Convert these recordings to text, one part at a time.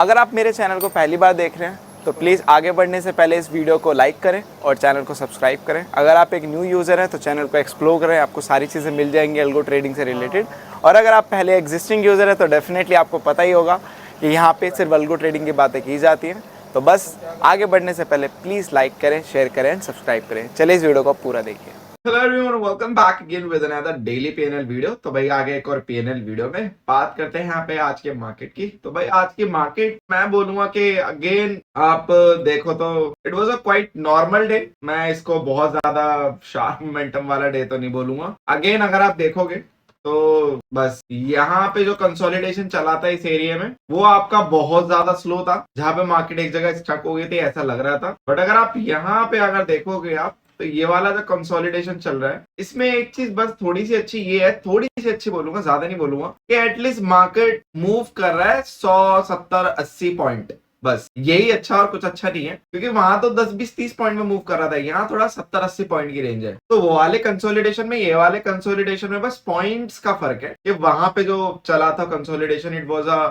अगर आप मेरे चैनल को पहली बार देख रहे हैं तो प्लीज़ आगे बढ़ने से पहले इस वीडियो को लाइक करें और चैनल को सब्सक्राइब करें। अगर आप एक न्यू यूज़र हैं तो चैनल को एक्सप्लोर करें, आपको सारी चीज़ें मिल जाएंगी अल्गो ट्रेडिंग से रिलेटेड। और अगर आप पहले एग्जिस्टिंग यूज़र हैं तो डेफिनेटली आपको पता ही होगा कि यहाँ पे सिर्फ अल्गो ट्रेडिंग की बातें की जाती हैं। तो बस आगे बढ़ने से पहले प्लीज़ लाइक करें, शेयर करें एंड सब्सक्राइब करें। चलिए इस वीडियो को पूरा देखिए। Hello everyone, welcome back again with another daily PNL video. तो भाई आगे एक और पीएनएल वीडियो में बात करते हैं यहाँ पे आज के मार्केट की। तो भाई आज की मार्केट मैं बोलूंगा कि अगेन आप देखो तो it was a quite normal day. मैं इसको बहुत ज्यादा शार्प मोमेंटम वाला डे तो नहीं बोलूंगा। अगेन अगर आप देखोगे तो बस यहाँ पे जो कंसोलिडेशन चला था इस एरिया में वो आपका बहुत ज्यादा स्लो था, जहां पे मार्केट एक जगह स्टक हो गई थी ऐसा लग रहा था। बट अगर आप यहाँ पे अगर देखोगे आप तो ये वाला जो कंसोलिडेशन चल रहा है इसमें एक चीज बस थोड़ी सी अच्छी ये है, थोड़ी सी अच्छी बोलूंगा, ज्यादा नहीं बोलूंगा, कि एटलीस्ट मार्केट मूव कर रहा है 100 70 80 पॉइंट। बस यही अच्छा और कुछ अच्छा नहीं है, क्योंकि वहां तो 10 20 30 पॉइंट में मूव कर रहा था, यहाँ थोड़ा 70 80 पॉइंट की रेंज है। तो वो वाले कंसोलिडेशन में ये वाले कंसोलिडेशन में बस पॉइंट्स का फर्क है कि वहां पे जो चला था consolidation it was a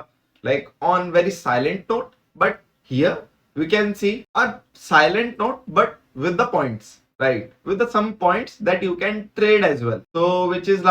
like on very silent note, but here we can see a silent note but with the points, right, with the some points that you can trade as well, so which is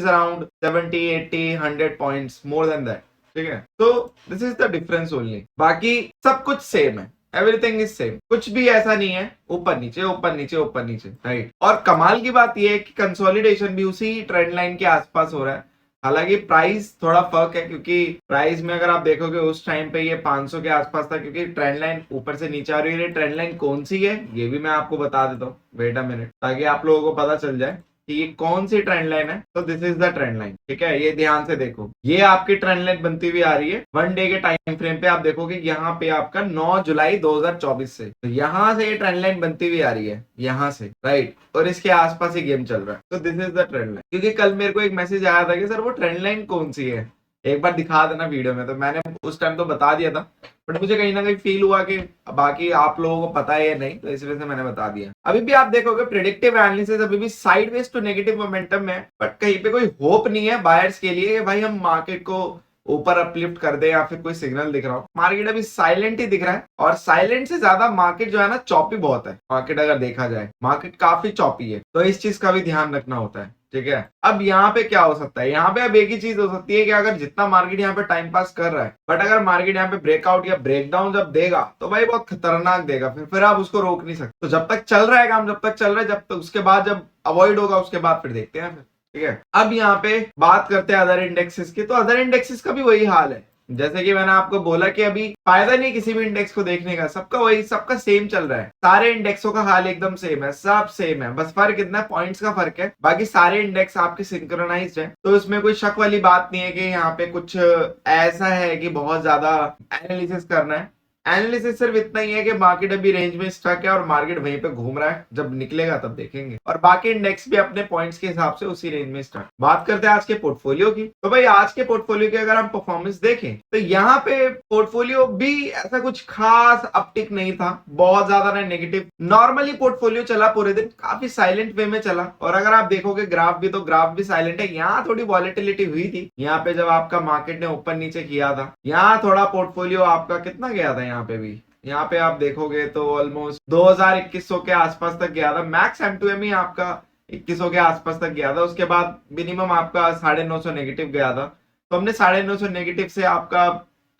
around 70 80 100 points more than that, ठीक है। तो this is the difference only, बाकी सब कुछ same है, everything is same, कुछ भी ऐसा नहीं है ऊपर नीचे ऊपर नीचे ऊपर नीचे, राइट। और कमाल की बात यह है कि कंसोलिडेशन भी उसी ट्रेंड लाइन के आसपास हो रहा है। हालांकि प्राइस थोड़ा फर्क है, क्योंकि प्राइस में अगर आप देखोगे उस टाइम पे ये 500 के आसपास था, क्योंकि ट्रेंड लाइन ऊपर से नीचे आ रही है। ट्रेंड लाइन कौन सी है ये भी मैं आपको बता देता हूँ, वेट अ मिनट, ताकि आप लोगों को पता चल जाए कि ये कौन सी ट्रेंड लाइन है। तो this is the trend line, ठीक है। ये ध्यान से देखो, ये आपकी ट्रेंड लाइन बनती हुई आ रही है वन डे के टाइम फ्रेम पे। आप देखोगे यहाँ पे आपका 9 जुलाई 2024 से, तो यहाँ से ये ट्रेंड लाइन बनती हुई आ रही है, यहाँ से, राइट। और इसके आसपास ही गेम चल रहा है। तो this is the trend line. क्योंकि कल मेरे को एक मैसेज आया था कि सर वो ट्रेंड लाइन कौन सी है, एक बार दिखा देना वीडियो में। तो मैंने उस टाइम तो बता दिया था, बट मुझे कहीं ना कहीं फील हुआ कि बाकी आप लोगों को पता है या नहीं, तो इस वजह से मैंने बता दिया। अभी भी आप देखोगे प्रेडिक्टिव एनालिसिस अभी भी साइडवेज टू नेगेटिव मोमेंटम में, बट कहीं पे कोई होप नहीं है बायर्स के लिए कि भाई हम मार्केट को ऊपर अपलिफ्ट कर दे या फिर कोई सिग्नल दिख रहा हो। मार्केट अभी साइलेंट ही दिख रहा है, और साइलेंट से ज्यादा मार्केट जो है ना चॉपी बहुत है। मार्केट अगर देखा जाए मार्केट काफी चॉपी है, तो इस चीज का भी ध्यान रखना होता है, ठीक है। अब यहाँ पे क्या हो सकता है, यहाँ पे अब एक ही चीज हो सकती है कि अगर जितना मार्केट यहाँ पे टाइम पास कर रहा है, बट अगर मार्केट यहाँ पे ब्रेकआउट या ब्रेकडाउन जब देगा तो भाई बहुत खतरनाक देगा, फिर आप उसको रोक नहीं सकते। तो जब तक चल रहा है काम, जब तक चल रहा है, जब तक उसके बाद जब अवॉइड होगा उसके बाद फिर देखते हैं फिर, ठीक है। अब यहाँ पे बात करते हैं अदर इंडेक्सेस की। तो अदर इंडेक्सेस का भी वही हाल है, जैसे कि मैंने आपको बोला कि अभी फायदा नहीं किसी भी इंडेक्स को देखने का, सबका वही, सबका सेम चल रहा है। सारे इंडेक्सों का हाल एकदम सेम है, सब सेम है, बस फर्क इतना पॉइंट्स का फर्क है। बाकी सारे इंडेक्स आपके सिंक्रोनाइज्ड है, तो इसमें कोई शक वाली बात नहीं है कि यहाँ पे कुछ ऐसा है कि बहुत ज्यादा एनालिसिस करना है। एनालिसिस सिर्फ इतना ही है कि मार्केट अभी रेंज में स्टक है और मार्केट वहीं पे घूम रहा है, जब निकलेगा तब देखेंगे। और बाकी इंडेक्स भी अपने पॉइंट्स के हिसाब से उसी रेंज में स्टक। बात करते हैं आज के पोर्टफोलियो की। तो भाई आज के पोर्टफोलियो की अगर हम परफॉर्मेंस देखें तो यहाँ पे पोर्टफोलियो भी ऐसा कुछ खास अपटिक नहीं था, बहुत ज्यादा ना नेगेटिव, नॉर्मली पोर्टफोलियो चला पूरे दिन, काफी साइलेंट वे में चला। और अगर आप देखोगे ग्राफ भी, तो ग्राफ भी साइलेंट है। यहाँ थोड़ी वॉलेटिलिटी हुई थी, यहाँ पे जब आपका मार्केट ने ऊपर नीचे किया था, यहाँ थोड़ा पोर्टफोलियो आपका कितना गया था, यहाँ पे भी, यहाँ पे आप देखोगे तो ऑलमोस्ट 2000-2100 के आसपास तक गया था। मैक्स M2M ही आपका 2100 के आसपास तक गया था, उसके बाद मिनिमम आपका 950 नेगेटिव गया था। तो हमने 950 नेगेटिव से आपका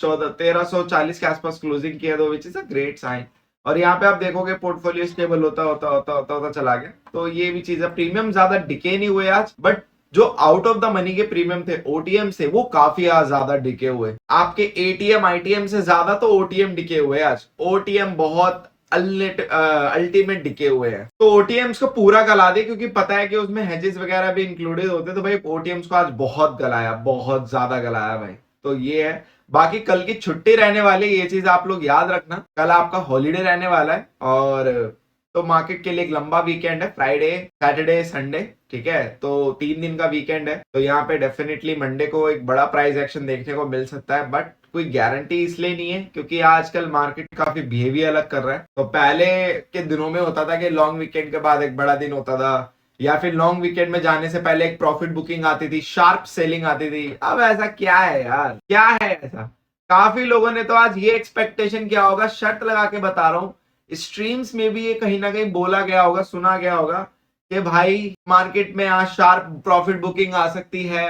1340 के आसपास क्लोजिंग किया था, which is a great sign. और यहाँ पे आप देखोगे पोर्टफोलियो स्टेबल होता होता होता होता होता चला गया, तो ये भी चीज है। प्रीमियम ज्यादा डिके नहीं हुए आज, बट जो आउट ऑफ द मनी के प्रीमियम थे ओटीएम से, वो काफी ज्यादा डिके हुए। आपके एटीएम आईटीएम से ज्यादा तो ओटीएम डिके हुए आज। ओटीएम बहुत अल्टीमेट डिके हुए हैं। तो ओटीएम्स को पूरा गला दे, क्योंकि पता है कि उसमें हेजेस वगैरह भी इंक्लूडेड होते, तो भाई ओटीएम्स को आज बहुत गलाया, बहुत ज्यादा गलाया भाई। तो ये है। बाकी कल की छुट्टी रहने वाली, ये चीज आप लोग याद रखना, कल आपका हॉलीडे रहने वाला है। और तो मार्केट के लिए एक लंबा वीकेंड है, फ्राइडे सैटरडे संडे, ठीक है। तो 3 दिन का वीकेंड है, तो यहाँ पे डेफिनेटली मंडे को एक बड़ा प्राइस एक्शन देखने को मिल सकता है, बट कोई गारंटी इसलिए नहीं है क्योंकि आजकल मार्केट काफी बिहेवियर अलग कर रहा है। तो पहले के दिनों में होता था कि लॉन्ग वीकेंड के बाद एक बड़ा दिन होता था, या फिर लॉन्ग वीकेंड में जाने से पहले एक प्रॉफिट बुकिंग आती थी, शार्प सेलिंग आती थी। अब ऐसा क्या है यार, क्या है ऐसा? काफी लोगों ने तो आज ये एक्सपेक्टेशन किया होगा, शर्त लगा के बता रहा हूँ, स्ट्रीम्स में भी ये कहीं ना कहीं बोला गया होगा, सुना गया होगा कि भाई मार्केट में आज शार्प प्रॉफिट बुकिंग आ सकती है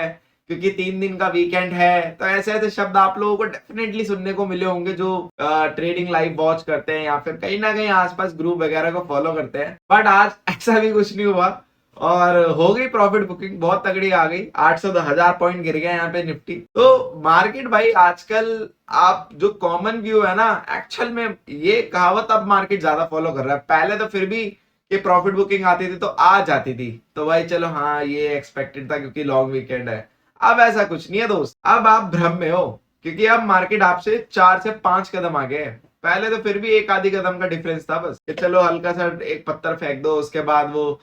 क्योंकि 3 दिन का वीकेंड है। तो ऐसे ऐसे शब्द आप लोगों को डेफिनेटली सुनने को मिले होंगे जो ट्रेडिंग लाइव वॉच करते हैं या फिर कहीं ना कहीं आसपास ग्रुप वगैरह को फॉलो करते हैं। बट आज ऐसा भी कुछ नहीं हुआ और हो गई प्रॉफिट बुकिंग, बहुत तगड़ी आ गई। 800 पॉइंट गिर गया यहाँ पे निफ्टी। तो मार्केट भाई आजकल आप जो कॉमन व्यू है ना, एक्चुअल में ये कहावत अब मार्केट ज्यादा फॉलो कर रहा है। पहले तो फिर भी कि प्रॉफिट बुकिंग आती थी तो आ जाती थी तो भाई चलो हाँ ये एक्सपेक्टेड था क्योंकि लॉन्ग वीकेंड है। अब ऐसा कुछ नहीं है दोस्त, अब आप भ्रम में हो क्योंकि अब मार्केट आपसे 4 से 5 कदम आगे है। पहले तो फिर भी एक आधी कदम का डिफरेंस था बस कि चलो हल्का सा एक पत्थर फेंक दो, उसके बाद वो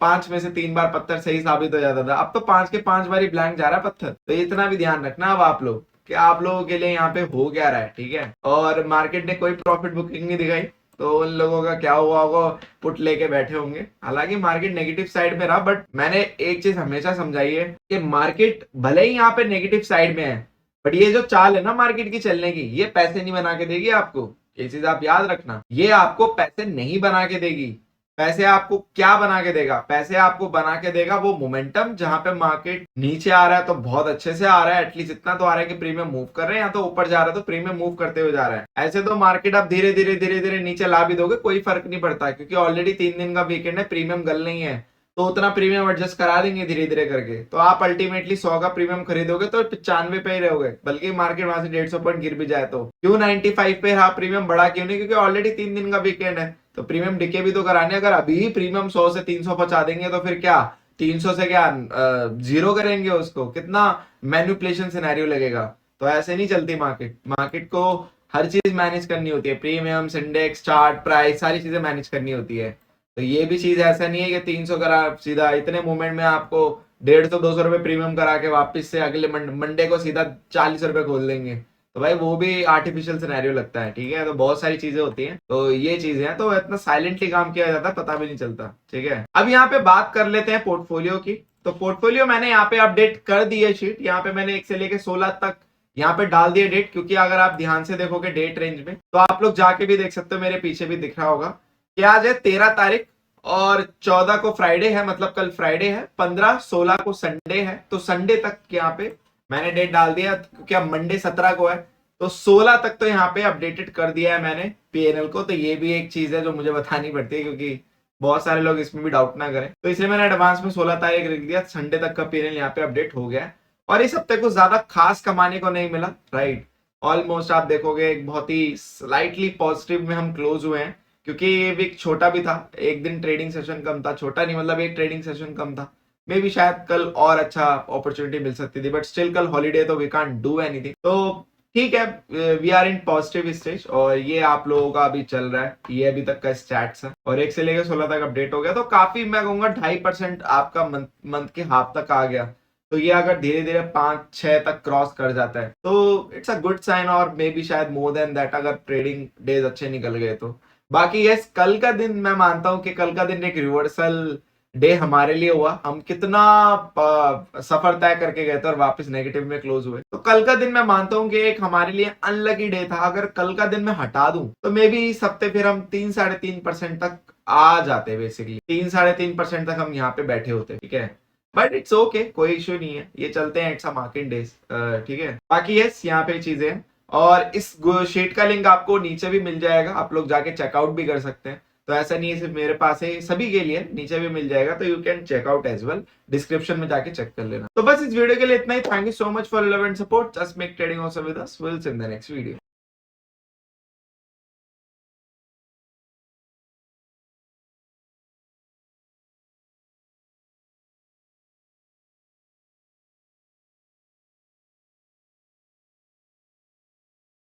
5 में से 3 बार पत्थर सही साबित हो जाता था। अब तो 5 के 5 बार ही ब्लैंक जा रहा है पत्थर। तो इतना भी ध्यान रखना अब आप लोग कि आप लोगों के लिए यहाँ पे हो क्या रहा है, ठीक है। और मार्केट ने कोई प्रॉफिट बुकिंग नहीं दिखाई तो उन लोगों का क्या हुआ होगा, पुट लेके बैठे होंगे। हालांकि मार्केट नेगेटिव साइड में रहा, बट मैंने एक चीज हमेशा समझाई है कि मार्केट भले ही यहाँ पे नेगेटिव साइड में है बट ये जो चाल है ना मार्केट की चलने की, ये पैसे नहीं बना के देगी आपको। ये चीज आप याद रखना, ये आपको पैसे नहीं बना के देगी। पैसे आपको क्या बना के देगा? पैसे आपको बना के देगा वो मोमेंटम, जहां पे मार्केट नीचे आ रहा है तो बहुत अच्छे से आ रहा है, एटलीस्ट इतना तो आ रहा है कि प्रीमियम मूव कर रहे हैं, या तो ऊपर जा रहा है तो प्रीमियम मूव करते हुए जा रहा है। ऐसे तो मार्केट आप धीरे धीरे नीचे ला भी दोगे, कोई फर्क नहीं पड़ता क्योंकि ऑलरेडी 3 दिन का वीकेंड है, प्रीमियम गल नहीं है तो उतना प्रीमियम एडजस्ट करा देंगे धीरे धीरे करके। तो आप अल्टीमेटली 100 का प्रीमियम खरीदोगे तो 95 पे ही रहोगे, बल्कि मार्केट वहां से 150 पॉइंट गिर भी जाए तो क्यों 95 पे रहा प्रीमियम, बढ़ा क्यों नहीं? क्योंकि ऑलरेडी 3 दिन का वीकेंड है तो प्रीमियम डिके भी तो कराने। अगर अभी प्रीमियम 100 से 300 पहुंचा देंगे तो फिर क्या 300 से क्या जीरो करेंगे उसको? कितना मैनिपुलेशन सिनेरियो लगेगा। तो ऐसे नहीं चलती मार्केट। मार्केट को हर चीज मैनेज करनी होती है, प्रीमियम्स, इंडेक्स, चार्ट, प्राइस, सारी चीजें मैनेज करनी होती है। तो ये भी चीज ऐसा नहीं है कि 300 करा सीधा इतने मूवमेंट में आपको 150-200 रुपए प्रीमियम करा के वापस से अगले मंडे को सीधा 40 रुपए खोल देंगे। तो भाई वो भी आर्टिफिशियल सिनेरियो लगता है, ठीक है। तो बहुत सारी चीजें होती हैं, तो ये चीजें हैं, तो इतना साइलेंटली काम किया जाता है, पता भी नहीं चलता, ठीक है। अब यहाँ पे बात कर लेते हैं पोर्टफोलियो की। तो पोर्टफोलियो मैंने यहाँ पे अपडेट कर दी है शीट। यहाँ पे मैंने 1 से लेके 16 तक यहाँ पे डाल दिए डेट, क्योंकि अगर आप ध्यान से देखोगे डेट रेंज में तो आप लोग जाके भी देख सकते हो, मेरे पीछे भी दिख रहा होगा कि आज है 13 तारीख और 14 को फ्राइडे है, मतलब कल फ्राइडे है, 15-16 को संडे है। तो संडे तक यहाँ पे मैंने डेट डाल दिया क्योंकि अब मंडे 17 को है, तो 16 तक तो यहाँ पे अपडेटेड कर दिया है मैंने पीएनएल को। तो ये भी एक चीज है जो मुझे बतानी पड़ती है क्योंकि बहुत सारे लोग इसमें भी डाउट ना करें, तो इसलिए मैंने एडवांस में 16 तारीख लिख दिया। संडे तक का पीएनएल यहाँ पे अपडेट हो गया है और इस हफ्ते को ज्यादा खास कमाने को नहीं मिला, राइट। ऑलमोस्ट आप देखोगे एक बहुत ही स्लाइटली पॉजिटिव में हम क्लोज हुए हैं क्योंकि ये वीक छोटा भी था, एक दिन ट्रेडिंग सेशन कम था। छोटा नहीं मतलब एक ट्रेडिंग सेशन कम था, मे बी शायद कल और अच्छा अपॉर्चुनिटी मिल सकती थी, बट स्टिल कल हॉलीडे तो वी कांट डू एनीथिंग। तो ठीक है, we are in positive stage और ये आप लोगों का अभी चल रहा है, ये अभी तक का स्टैट्स है और 1 से लेकर 16 तक अपडेट हो गया। तो काफी मैं कहूंगा 2.5% आपका मंथ के हाफ तक आ गया। तो ये अगर धीरे धीरे 5-6 तक क्रॉस कर जाता है तो इट्स अ गुड साइन, और मे बी शायद मोर देन दैट अगर ट्रेडिंग डेज अच्छे निकल गए तो। बाकी यस, कल का दिन मैं मानता हूं कि कल का दिन एक रिवर्सल डे हमारे लिए हुआ। हम कितना सफर तय करके गए थे और वापस नेगेटिव में क्लोज हुए, तो कल का दिन मैं मानता हूं कि एक हमारे लिए अनलकी डे था। अगर कल का दिन मैं हटा दूं तो मे बी इस हफ्ते फिर हम 3-3.5% तक आ जाते, बेसिकली 3-3.5% तक हम यहाँ पे बैठे होते, ठीक है। बट इट्स ओके, कोई इश्यू नहीं है, ये चलते हैं, इट्स अ मार्केट डेज, ठीक है। बाकी यस, यहाँ पे चीजें हैं और इस शीट का लिंक आपको नीचे भी मिल जाएगा, आप लोग जाके चेकआउट भी कर सकते हैं। तो ऐसा नहीं है सिर्फ मेरे पास है, सभी के लिए नीचे भी मिल जाएगा, तो you can check out as well, description में जाके चेक कर लेना। तो बस इस वीडियो के लिए इतना ही। Thank you so much for love and support. Just make trading also with us. Will see in the next video.